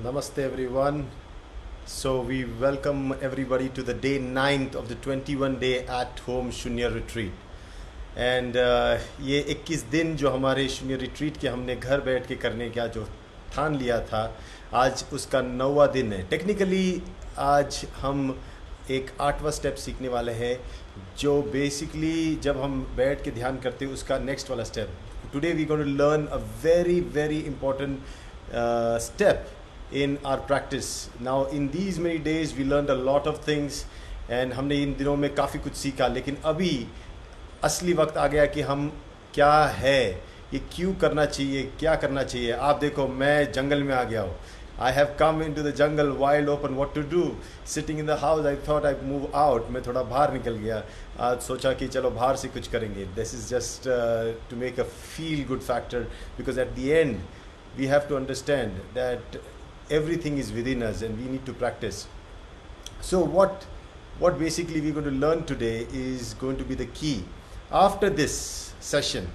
Namaste everyone. So we welcome everybody to the day 9th of the 21 day at home शून्य retreat. And ये 21 दिन जो हमारे शून्य रिट्रीट के हमने घर बैठ के करने का जो ठान लिया था, आज उसका 9वां दिन है. टेक्निकली आज हम एक 8वां स्टेप सीखने वाले हैं जो बेसिकली जब हम बैठ के ध्यान करते हैं उसका नेक्स्ट वाला step. Today we going to learn a very very important step in our practice. Now in these many days we learned a lot of things and हमने इन दिनों में काफ़ी कुछ सीखा, लेकिन अभी असली वक्त आ गया कि हम क्या है, ये क्यों करना चाहिए, क्या करना चाहिए. आप देखो मैं जंगल में आ गया हूँ. I have come into the jungle wild open. What to do? Sitting in the house I thought I'd move out. मैं थोड़ा बाहर निकल गया. आज सोचा कि चलो बाहर से कुछ करेंगे. This is just to make a feel good factor, because at the end we have to understand that everything is within us and we need to practice. So what basically we're going to learn today is going to be the key. After this session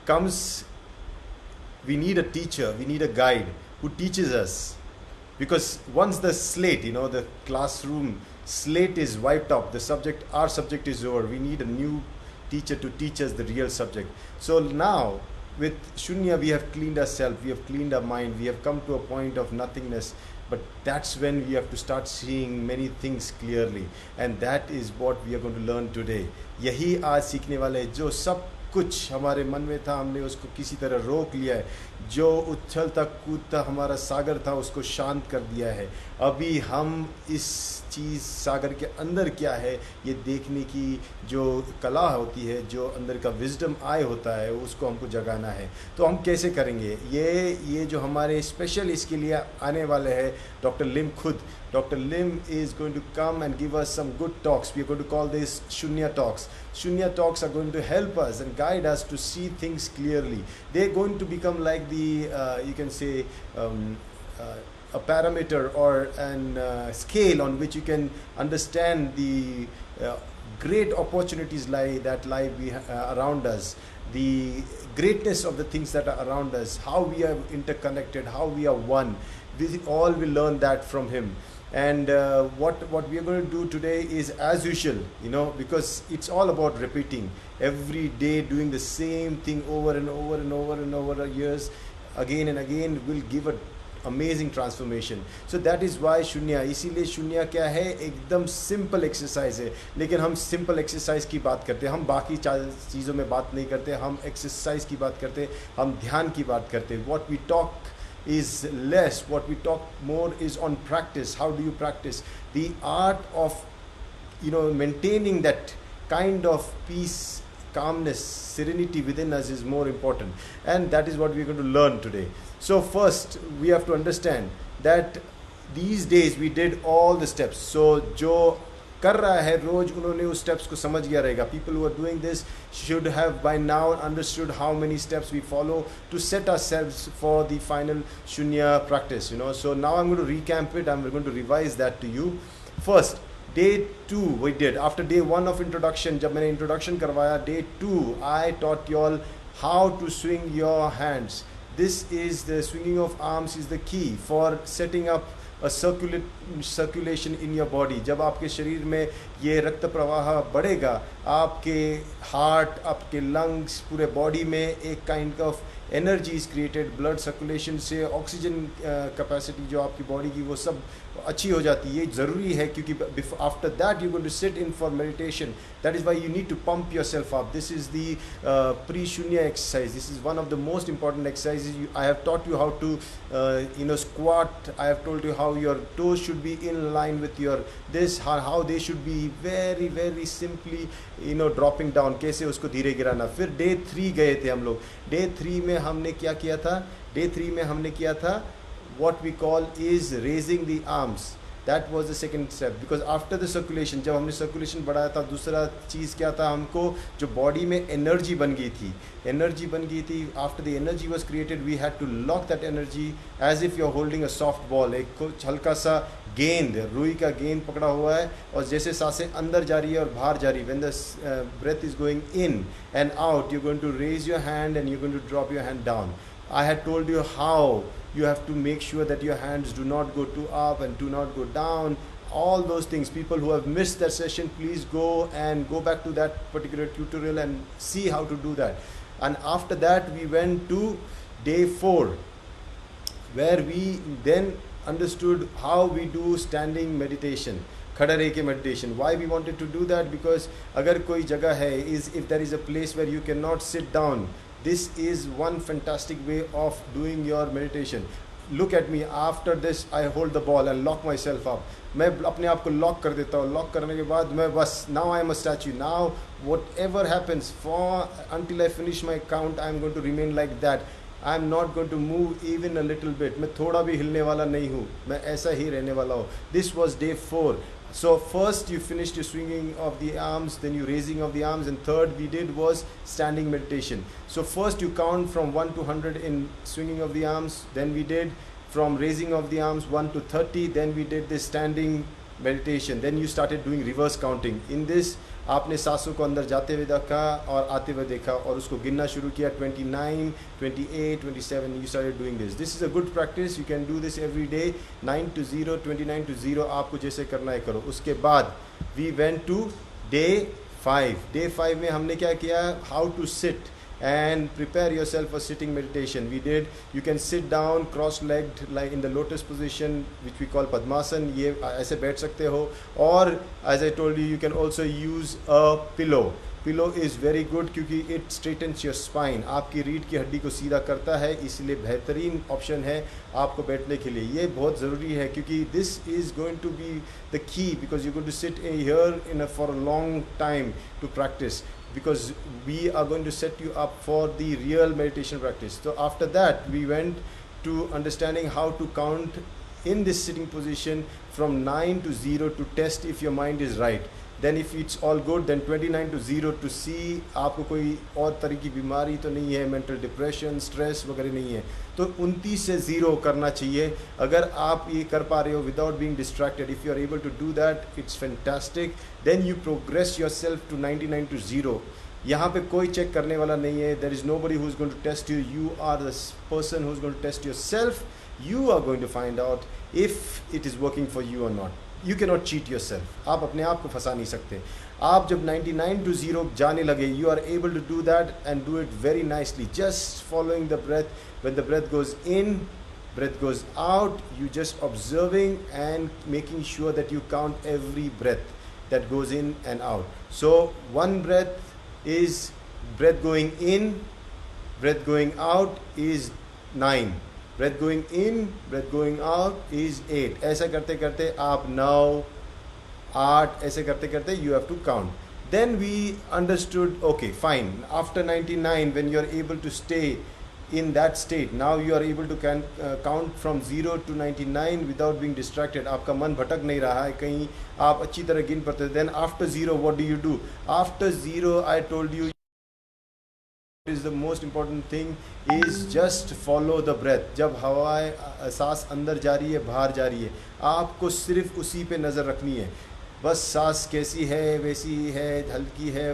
comes, we need a teacher, we need a guide who teaches us, because once the slate, the classroom slate is wiped up, our subject is over, we need a new teacher to teach us the real subject. So now with Shunya we have cleaned ourselves, we have cleaned our mind, we have come to a point of nothingness, but that's when we have to start seeing many things clearly, and that is what we are going to learn today. यही आज सीखने वाले हैं. जो सब कुछ हमारे मन में था हमने उसको किसी तरह रोक लिया है. जो उछलता कूदता हमारा सागर था उसको शांत कर दिया है. अभी हम इस चीज़ सागर के अंदर क्या है ये देखने की जो कला होती है, जो अंदर का विजडम आय होता है, उसको हमको जगाना है. तो हम कैसे करेंगे? ये जो हमारे स्पेशल इसके लिए आने वाले हैं डॉक्टर लिम खुद. Dr. Lim is going to come and give us some good talks. We are going to call this Shunya Talks. Shunya Talks are going to help us and guide us to see things clearly. They're going to become like you can say, a parameter or an scale on which you can understand the great opportunities that lie around us, the greatness of the things that are around us, how we are interconnected, how we are one. We all will learn that from him. And what we are going to do today is as usual, because it's all about repeating every day, doing the same thing over and over and over and over years again and again will give an amazing transformation. So that is why Shunya. इसीलिए Shunya क्या है? एकदम simple exercise है. लेकिन हम simple exercise की बात करते हैं, हम बाकी चीज़ों में बात नहीं करते, हम exercise की बात करते हैं, हम ध्यान की बात करते हैं. What we talk is less, what we talk more is on practice. How do you practice? The art of maintaining that kind of peace, calmness, serenity within us is more important, and that is what we are going to learn today. So first we have to understand that these days we did all the steps. So जो कर रहा है रोज उन्होंने उस steps को समझ गया रहेगा. People who are doing this should have by now understood how many steps we follow to set ourselves for the final Shunya practice. So now I'm going to recamp it. I'm going to revise that to you. First, day 2 we did. After day 1 of introduction, जब मैंने introduction करवाया, day 2 I taught you all how to swing your hands. This is the swinging of arms is the key for setting up a circulation in your body. जब आपके शरीर में ये रक्त प्रवाह बढ़ेगा, आपके हार्ट, आपके लंग्स, पूरे बॉडी में एक kind of energy is created. Blood circulation से ऑक्सीजन कैपेसिटी जो आपकी बॉडी की वो सब अच्छी हो जाती है. ये ज़रूरी है क्योंकि after that you going to sit in for meditation. That is why you need to pump yourself up. This is the pre Shoonya exercise. This is one of the most important exercises. I have taught you how to squat. I have told you how your toes should be in line with your how they should be very very simply dropping down. कैसे उसको धीरे गिराना. फिर day 3 गए थे हम लोग. Day 3 में हमने क्या किया था? डे 3 में हमने किया था what we call is raising the arms. That was the second step, because after the circulation, जब हमने circulation बढ़ाया था, दूसरा चीज़ क्या था? हमको जो बॉडी में एनर्जी बन गई थी. After the energy was created, we had to lock that energy as if you're holding a soft ball. एक कुछ हल्का सा गेंद, रुई का गेंद पकड़ा हुआ है, और जैसे सांसें अंदर जा रही है और बाहर जा रही है. When the breath is going in and out, you're going to raise your hand and you're going to drop your hand down. I had told you how you have to make sure that your hands do not go too up and do not go down. All those things, people who have missed that session, please go back to that particular tutorial and see how to do that. And after that we went to day 4, where we then understood how we do standing meditation, खड़ा रह के meditation. Why we wanted to do that? Because अगर कोई जगह है, is if there is a place where you cannot sit down, this is one fantastic way of doing your meditation. Look at me, after this I hold the ball and lock myself up. मैं अपने आप को lock कर देता हूँ. Lock करने के बाद मैं बस, now I am a statue. Now whatever happens, for until I finish my count, I am going to remain like that. I am not going to move even a little bit. मैं थोड़ा भी हिलने वाला नहीं हूँ, मैं ऐसा ही रहने वाला हूँ. This was day 4. So first you finished your swinging of the arms, then you raising of the arms, and third we did was standing meditation. So first you count from 1 to 100 in swinging of the arms, then we did from raising of the arms 1 to 30, then we did this standing meditation, then you started doing reverse counting. In this आपने सांसों को अंदर जाते हुए देखा और आते हुए देखा और उसको गिनना शुरू किया. 29, 28, 27, you started doing this. This is a good practice. You can do this every day. 9 to 0, 29 to 0, आपको जैसे करना है करो. उसके बाद we went to day 5. Day 5 में हमने क्या किया? How to sit and prepare yourself for sitting meditation. We did, you can sit down cross-legged like in the lotus position, which we call Padmasana. ये ऐसे बैठ सकते हो. और as I told you, you can also use a pillow. Pillow is very good क्योंकि it straightens your spine. आपकी रीढ़ की हड्डी को सीधा करता है, इसलिए बेहतरीन ऑप्शन है आपको बैठने के लिए. ये बहुत ज़रूरी है क्योंकि this is going to be the key, because you're going to sit here for a long time to practice, because we are going to set you up for the real meditation practice. So after that we went to understanding how to count in this sitting position from 9 to 0 to test if your mind is right. Then if it's all good, then 29 to 0 to see आपको कोई और तरह की बीमारी तो नहीं है, mental depression, stress वगैरह नहीं है. तो 29 से 0 करना चाहिए. अगर आप ये कर पा रहे हो without being distracted, if you are able to do that, it's fantastic. Then you progress yourself to 99 to 0. यहाँ पे कोई चेक करने वाला नहीं है. There is nobody who is going to test you. You are the person who is going to test yourself. You are going to find out if it is working for you or not. You cannot cheat yourself. आप अपने आप को फंसा नहीं सकते. आप जब 99 to 0 जाने लगे, you are able to do that and do it very nicely, just following the breath. When the breath goes in, breath goes out, you just observing and making sure that you count every breath that goes in and out. So one breath is breath going in, breath going out is 9. Breath going in, breath going out is 8. ऐसा करते करते आप 9, 8 ऐसे करते करते you have to count. Then we understood, okay, fine. After 99, when you are able to stay in that state, now you are able to count from 0 to 99 without being distracted. आपका मन भटक नहीं रहा है कहीं, आप अच्छी तरह गिन पाते. Then after 0, what do you do? After 0, I told you, is the most important thing is just follow the breath. जब हवा सांस अंदर जा रही है, बाहर जा रही है, आपको सिर्फ उसी पे नज़र रखनी है. बस सांस कैसी है, वैसी है, हल्की है,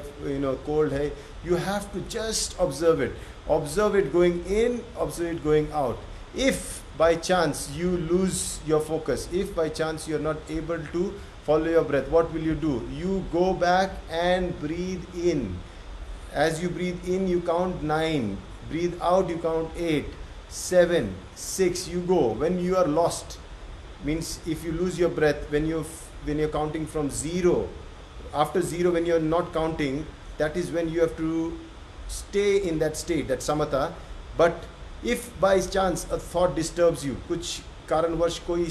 कोल्ड है. You have to just observe it. Observe it going in, observe it going out. If by chance you lose your focus, if by chance you are not able to follow your breath, what will you do? You go back and breathe in. As you breathe in, you count 9. Breathe out, you count 8, 7, 6. You go. When you are lost, means if you lose your breath, when you're counting from 0, after 0, when you're not counting, that is when you have to stay in that state, that samatha. But if by chance a thought disturbs you, कुछ कारणवश कोई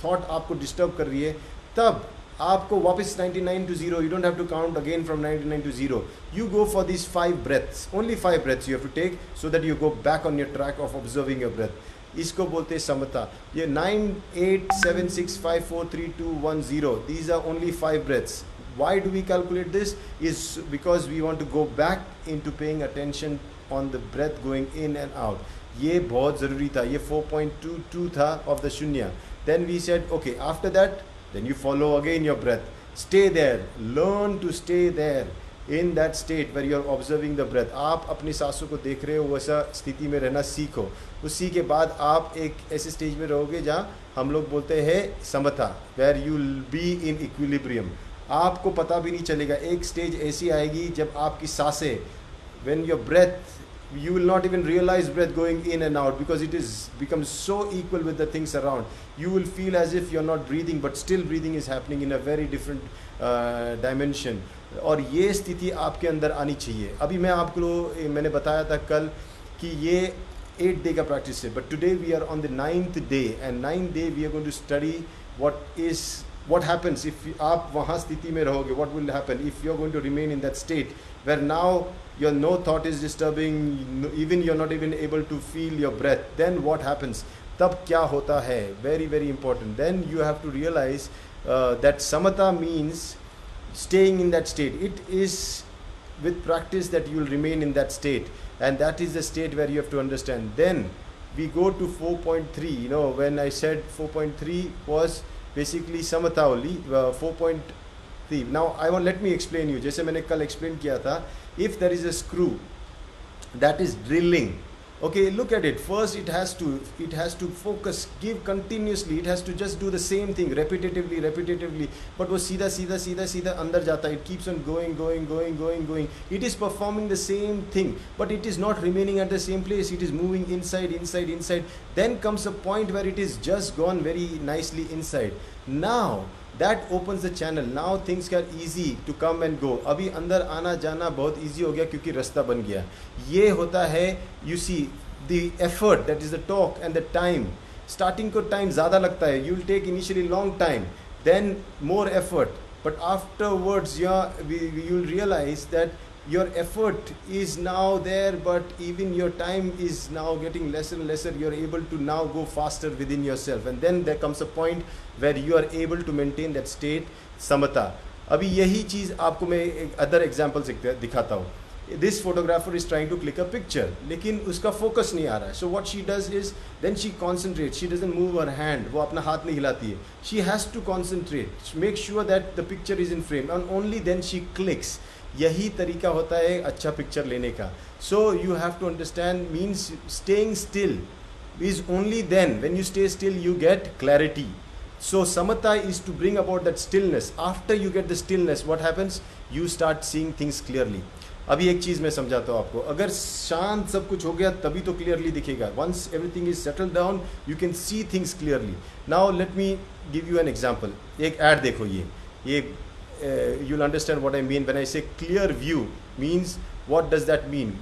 thought आपको disturb कर रही है, तब आपको वापस 99 to 0. You don't have to count again from 99 to 0. You go for these 5 breaths. Only 5 breaths you have to take so that you go back on your track of observing your breath. इसको बोलते हैं समता. ये 9, 8, 7, 6, 5, 4, 3, 2, 1, 0. These are only 5 breaths. Why do we calculate this? Is because we want to go back into paying attention on the breath going in and out. ये बहुत ज़रूरी था. ये 4.22 था of the Sunya. Then we said, okay, after that, then you follow again your breath. Stay there. Learn to stay there. in that state where you are observing the breath, आप अपनी सांसों को देख रहे हो, वैसा स्थिति में रहना सीखो. उसी के बाद आप एक ऐसे स्टेज में रहोगे जहाँ हम लोग बोलते हैं समता, where you will be in equilibrium. आपको पता भी नहीं चलेगा. एक स्टेज ऐसी आएगी जब आपकी सांसें, when your breath, you will not even realize breath going in and out because it is becomes so equal with the things around. You will feel as if you're not breathing, but still breathing is happening in a very different dimension. और ये स्थिति आपके अंदर आनी चाहिए. अभी मैं आपको मैंने बताया था कल कि ये 8 day का practice है, but today we are on the 9th day, and 9th day we are going to study what happens if आप वहाँ स्थिति में रहोगे. What will happen if you're going to remain in that state where now your no thought is disturbing, even you're not even able to feel your breath. Then what happens? तब क्या होता है? Very, very important. Then you have to realize that samatha means staying in that state. It is with practice that you will remain in that state, and that is the state where you have to understand. Then we go to 4.3. You know, when I said 4.3 was basically samatha only. 4.3. Now let me explain you. जैसे मैंने कल explain किया था, if there is a screw that is drilling, okay, look at it. First it has to focus, give continuously. It has to just do the same thing repetitively. But वो सीधा अंदर जाता है. It keeps on going. It is performing the same thing, but it is not remaining at the same place. It is moving inside. Then comes a point where it is just gone very nicely inside. Now that opens the channel. Now things are easy to come and go. अभी अंदर आना जाना बहुत easy हो गया क्योंकि रास्ता बन गया. ये होता है, you see the effort, that is the talk and the time. Starting को time ज़्यादा लगता है. You will take initially long time, then more effort. But afterwards, you will realize that your effort is now there, but even your time is now getting lesser and lesser. You are able to now go faster within yourself, and then there comes a point where you are able to maintain that state samatha. अभी यही चीज़ आपको मैं एक other example से दिखाता हूँ. This photographer is trying to click a picture, लेकिन उसका focus नहीं आ रहा है. So what she does is, then she concentrates. She doesn't move her hand. वो अपना हाथ नहीं हिलाती है. She has to concentrate, make sure that the picture is in frame, and only then she clicks. यही तरीका होता है अच्छा पिक्चर लेने का. So you have to understand, means staying still is only then, when you stay still you get clarity. So samatha is to bring about that stillness. After you get the stillness, what happens? You start seeing things clearly. अभी एक चीज़ मैं समझाता हूँ आपको. अगर शांत सब कुछ हो गया तभी तो क्लियरली दिखेगा. Once everything is settled down, you can see things clearly. Now let me give you an example. एक ad देखो ये you'll understand what I mean when I say clear view means. What does that mean?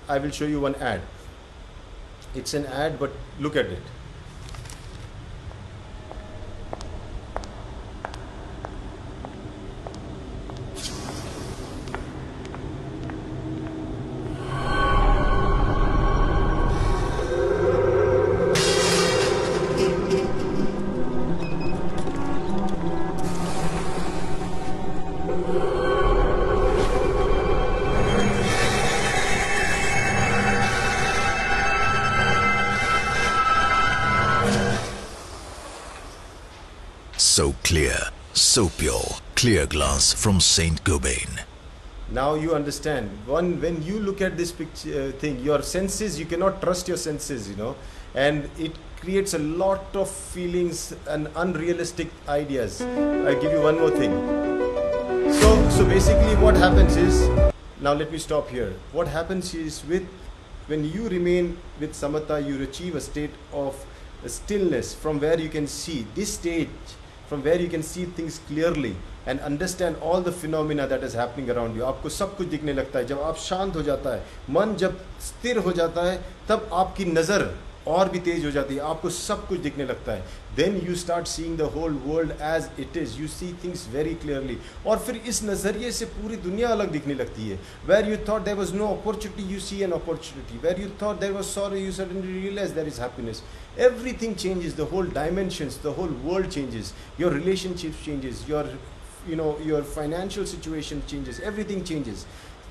I will show you one ad. It's an ad, but look at it. So clear, so pure, clear glass from Saint Gobain. Now you understand. When you look at this picture thing, your senses, you cannot trust your senses, you know, and it creates a lot of feelings and unrealistic ideas. I give you one more thing. So basically what happens is, now let me stop here. What happens is, when you remain with samatha, you achieve a state of stillness from where you can see this stage, from where you can see things clearly and understand all the phenomena that is happening around you. आपको सब कुछ दिखने लगता है. जब आप शांत हो जाता है, मन जब स्थिर हो जाता है, तब आपकी नज़र और भी तेज हो जाती है. आपको सब कुछ दिखने लगता है. Then you start seeing the whole world as it is. You see things very clearly. और फिर इस नज़रिए से पूरी दुनिया अलग दिखने लगती है. Where you thought there was no opportunity, you see an opportunity. Where you thought there was sorrow, you suddenly realize there is happiness. Everything changes. The whole dimensions, the whole world changes. Your relationships changes. Your financial situation changes. Everything changes.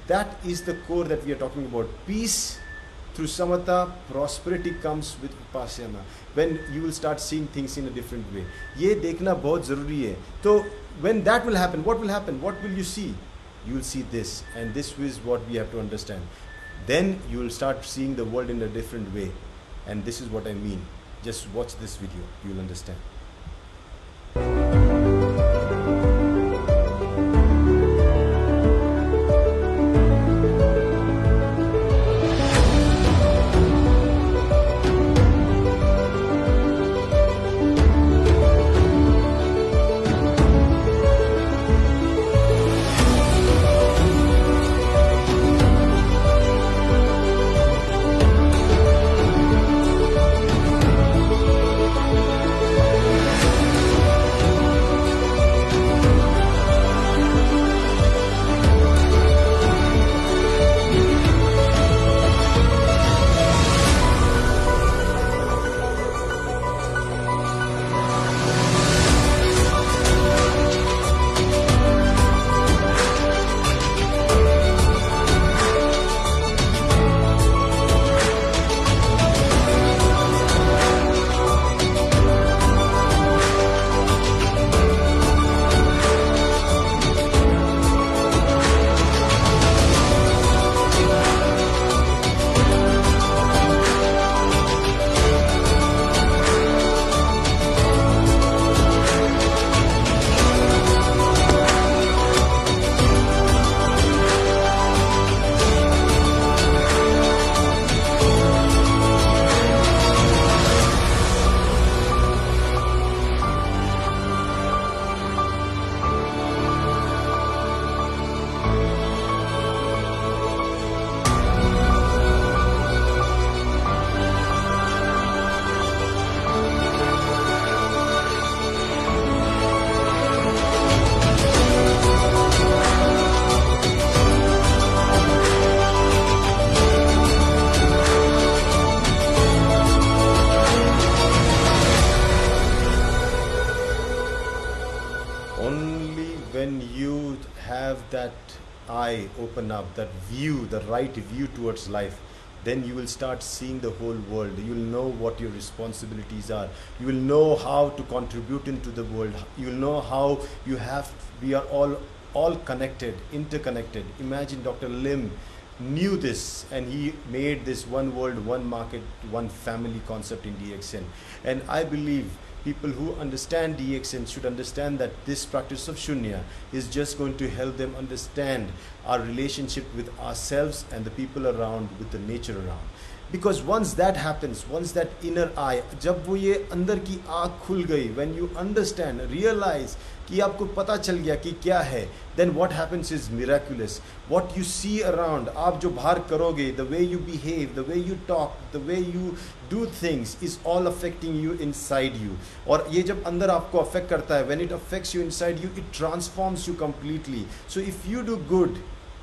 That is the core that we are talking about. Peace through samatha, prosperity comes with VIPASANA. When you will start seeing things in a different way. ये देखना बहुत ज़रूरी है. तो when that will happen, what will happen? What will you see? you will see this, and this is what we have to understand. Then you will start seeing the world in a different way, and this is what I mean. Just watch this video, you will understand. Only when you have that eye open up, that view, the right view towards life, then you will start seeing the whole world. You will know what your responsibilities are. You will know how to contribute into the world. You will know how we are all connected, interconnected. Imagine Dr. Lim knew this, and he made this one world, one market, one family concept in DXN. And I believe people who understand DXN should understand that this practice of Shunya is just going to help them understand our relationship with ourselves and the people around, with the nature around. Because once that happens, once that inner eye, जब वो ये अंदर की आँख खुल गई, when you understand, realize कि आपको पता चल गया कि क्या है, then what happens is miraculous. What you see around, आप जो बाहर करोगे, the way you behave, the way you talk, the way you do things is all affecting you inside you. और ये जब अंदर आपको affect करता है, when it affects you inside you, it transforms you completely. So if you do good,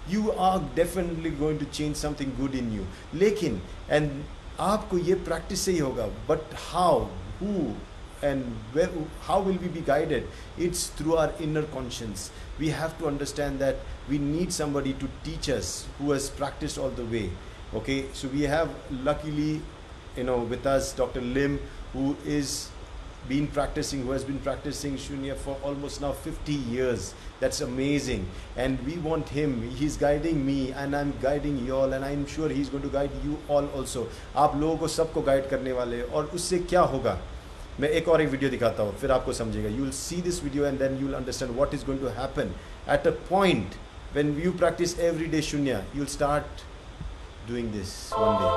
you are definitely going to change something good in you. लेकिन and आपको ये practice से ही होगा, but how, who, and where, how will we be guided? It's through our inner conscience. We have to understand that we need somebody to teach us who has practiced all the way. Okay, so we have luckily, with us Dr. Lim, who has been practicing Shunya for almost now 50 years. That's amazing. And we want him. He's guiding me, and I'm guiding you all, and I'm sure he's going to guide you all also. आप लोगों को सबको guide करने वाले, और उससे क्या होगा? मैं एक और एक वीडियो दिखाता हूँ, फिर आपको समझेगा. You will see this video and then you will understand what is going to happen. At a point when you practice everyday Shunya, you'll start doing this one day.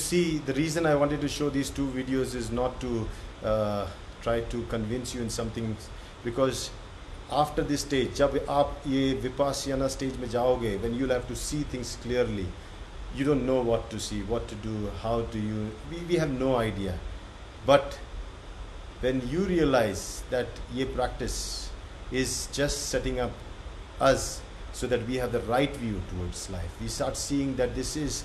see, the reason I wanted to show these two videos is not to try to convince you in something, because after this stage, जब आप ये Vipassana stage में जाओगे, when you'll have to see things clearly, you don't know what to see, what to do, how do you, we have no idea. But when you realize that ये practice is just setting up us so that we have the right view towards life, we start seeing that this is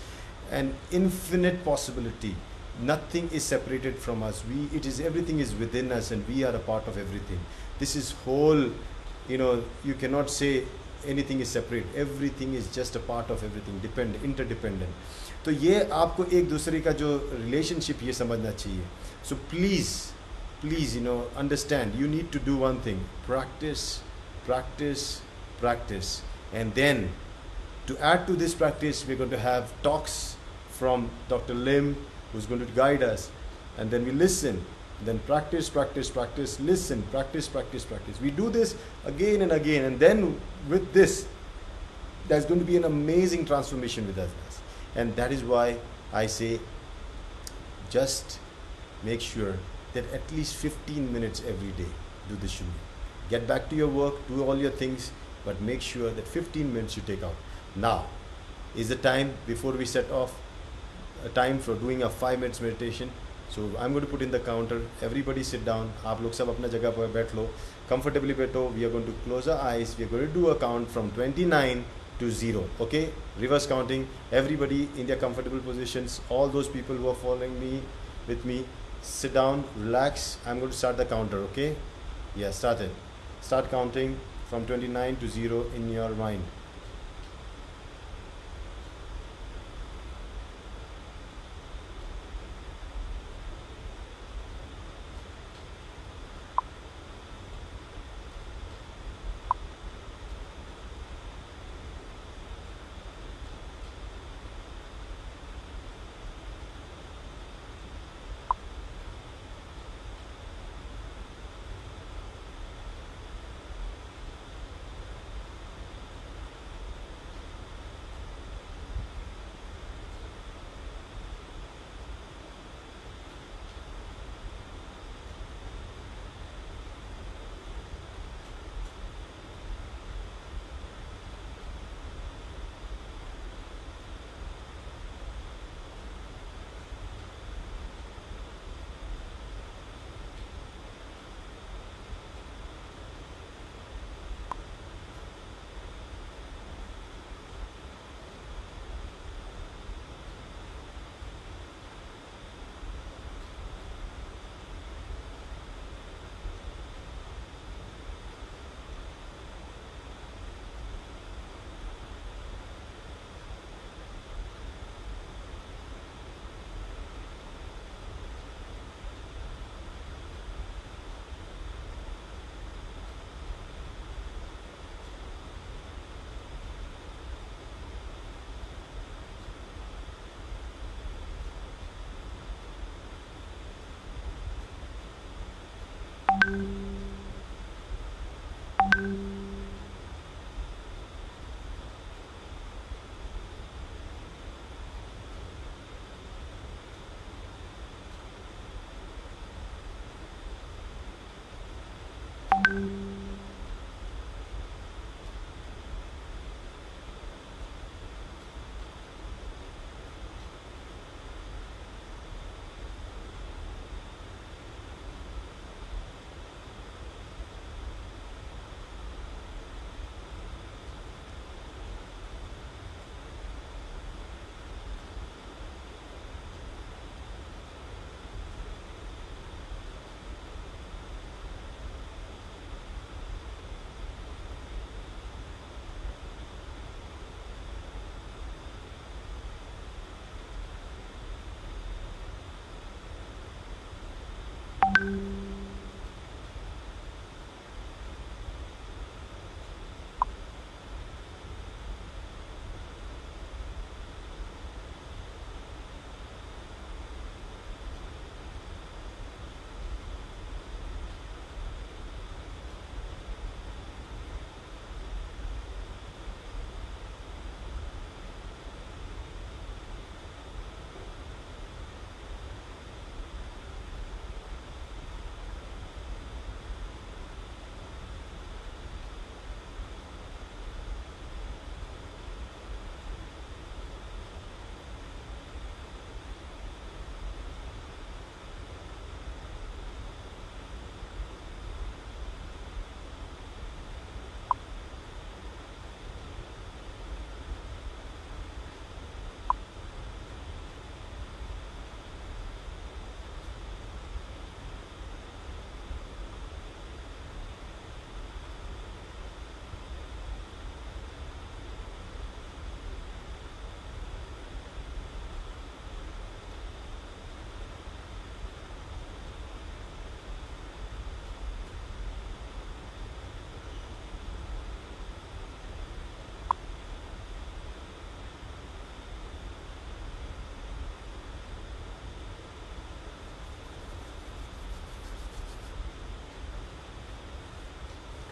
an infinite possibility. Nothing is separated from us. It is, everything is within us, and we are a part of everything. This is whole, you cannot say anything is separate. Everything is just a part of everything, interdependent. तो ये आपको एक दूसरे का जो relationship ये समझना चाहिए. So please, understand, you need to do one thing: practice, practice, practice. And then, to add to this practice, we're going to have talks from Dr. Lim, who's going to guide us. And then we listen. Then practice, practice, practice, listen, practice, practice, practice. We do this again and again. And then with this, there's going to be an amazing transformation with us. And that is why I say, just make sure that at least 15 minutes every day, do the Shunya. Get back to your work, do all your things, but make sure that 15 minutes you take out. Now is the time, before we set off, a time for doing a 5 minutes meditation. So I'm going to put in the counter. Everybody sit down. आप लोग सब अपना जगह पर बैठ लो, comfortably बैठो. We are going to close our eyes. We are going to do a count from 29 to 0. Okay, reverse counting. Everybody in their comfortable positions. All those people who are following me, with me, sit down, relax. I'm going to start the counter. Okay, yeah, start it. Start counting from 29 to 0 in your mind.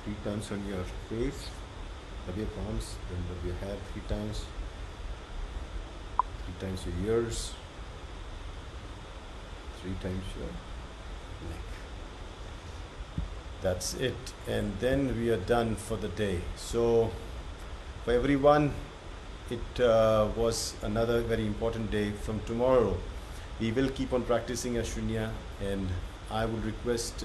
3 times on your face, rub your palms, then rub your hair 3 times, 3 times your ears, 3 times your neck. That's it, and then we are done for the day. So for everyone, it was another very important day. From tomorrow we will keep on practicing a Shunya, and I would request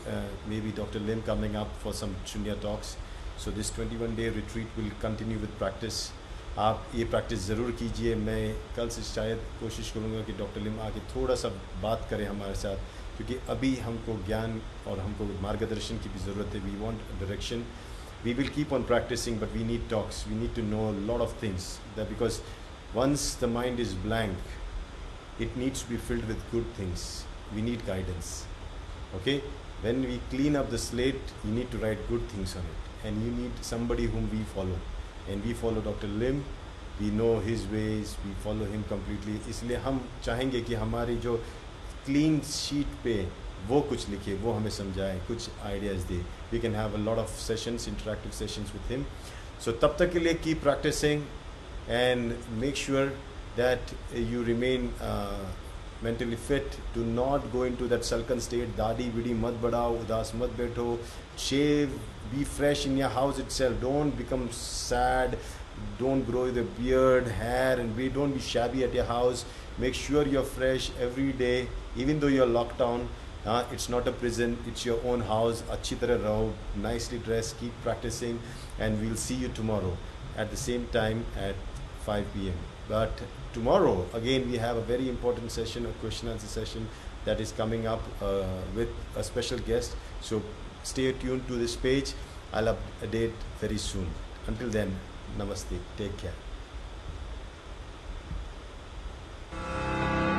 maybe Dr. Lim coming up for some Shunya talks. So this 21-day retreat will continue with practice. आप ये practice ज़रूर कीजिए. मैं कल से शायद कोशिश करूँगा कि डॉक्टर लिम आके थोड़ा सा बात करें हमारे साथ, क्योंकि अभी हमको ज्ञान और हमको मार्गदर्शन की भी ज़रूरत है. We want direction. We will keep on practicing, but we need talks. We need to know a lot of things. That because once the mind is blank, it needs to be filled with good things. We need guidance. Okay? When we clean up the slate, you need to write good things on it, and you need somebody whom we follow. And we follow Dr. Lim. We know his ways. We follow him completely. इसलिए हम चाहेंगे कि हमारी जो clean sheet पे वो कुछ लिखे, वो हमें समझाए, कुछ ideas they. We can have a lot of sessions, interactive sessions with him. So तब तक के लिए keep practicing and make sure that you remain mentally fit. Do not go into that sulken state. दाढ़ी बीड़ी मत बढ़ाओ, उदास मत बैठो. Shave, be fresh in your house itself. Don't become sad. Don't grow the beard, hair, and don't be shabby at your house. Make sure you're fresh every day, even though you're locked down. It's not a prison, it's your own house. अच्छी तरह रहो, nicely dressed, keep practicing, and we'll see you tomorrow at the same time at 5 p.m. But tomorrow, again, we have a very important session, a question answer session that is coming up with a special guest. So stay tuned to this page. I'll update very soon. Until then, namaste. Take care.